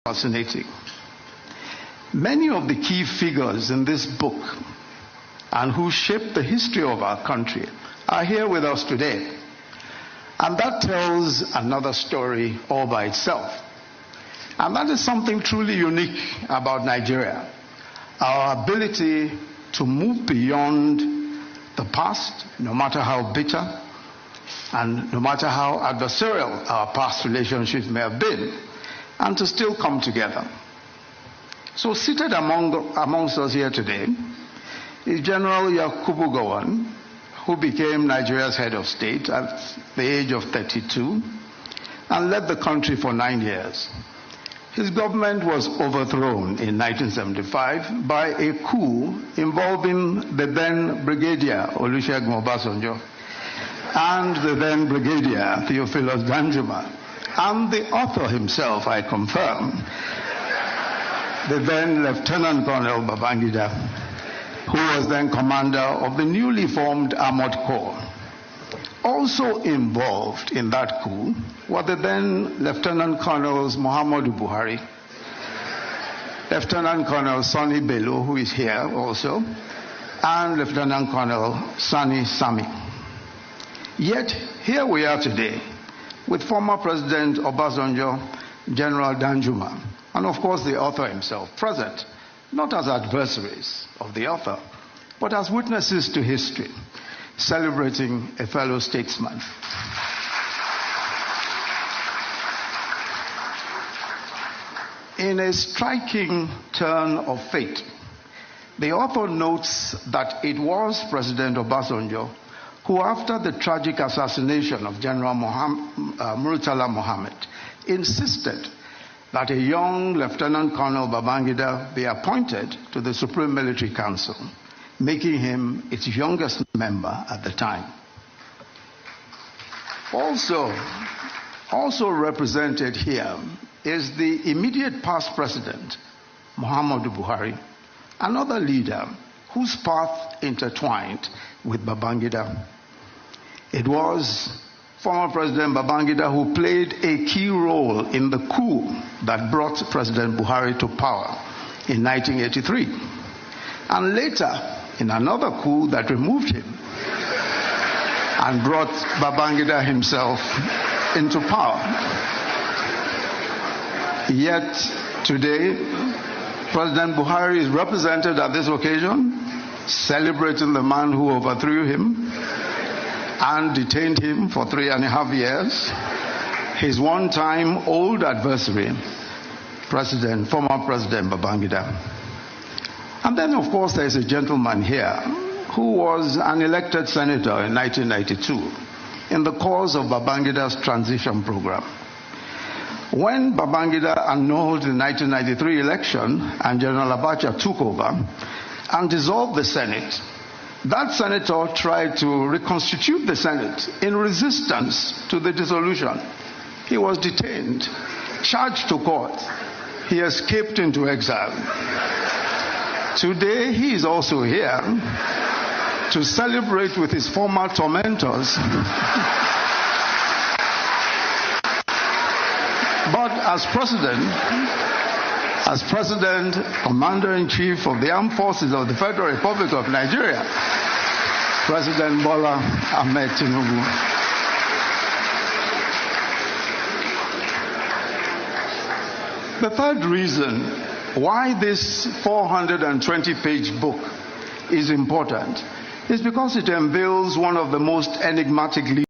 fascinating. Many of the key figures in this book and who shaped the history of our country are here with us today. And that tells another story all by itself. And that is something truly unique about Nigeria. Our ability to move beyond the past, no matter how bitter and no matter how adversarial our past relationships may have been, and to still come together. So seated amongst us here today is General Yakubu Gowon, who became Nigeria's head of state at the age of 32 and led the country for 9 years. His government was overthrown in 1975 by a coup involving the then Brigadier Olusegun Obasanjo and the then Brigadier Theophilus Danjuma, and the author himself, I confirm, the then Lieutenant Colonel Babangida, who was then commander of the newly formed Armored Corps. Also involved in that coup were the then Lieutenant Colonels Muhammadu Buhari, Lieutenant Colonel Sani Bello, who is here also, and Lieutenant Colonel Sani Sami. Yet, here we are today with former President Obasanjo, General Danjuma, and of course the author himself present, not as adversaries of the author, but as witnesses to history, celebrating a fellow statesman. In a striking turn of fate, the author notes that it was President Obasanjo who, after the tragic assassination of General Murtala Mohammed, insisted that a young Lieutenant Colonel Babangida be appointed to the Supreme Military Council, making him its youngest member at the time. Also represented here is the immediate past president, Muhammadu Buhari, another leader whose path intertwined with Babangida. It was former President Babangida who played a key role in the coup that brought President Buhari to power in 1983, and later in another coup that removed him and brought Babangida himself into power. Yet today, President Buhari is represented at this occasion, celebrating the man who overthrew him and detained him for 3.5 years, his one-time old adversary, former President Babangida. And then, of course, there is a gentleman here who was an elected senator in 1992 in the course of Babangida's transition program. When Babangida annulled the 1993 election and General Abacha took over and dissolved the Senate, that senator tried to reconstitute the Senate in resistance to the dissolution. He was detained, charged to court. He escaped into exile. Today, he is also here to celebrate with his former tormentors. But as President, Commander-in-Chief of the Armed Forces of the Federal Republic of Nigeria, President Bola Ahmed Tinubu. The third reason why this 420-page book is important is because it unveils one of the most enigmatic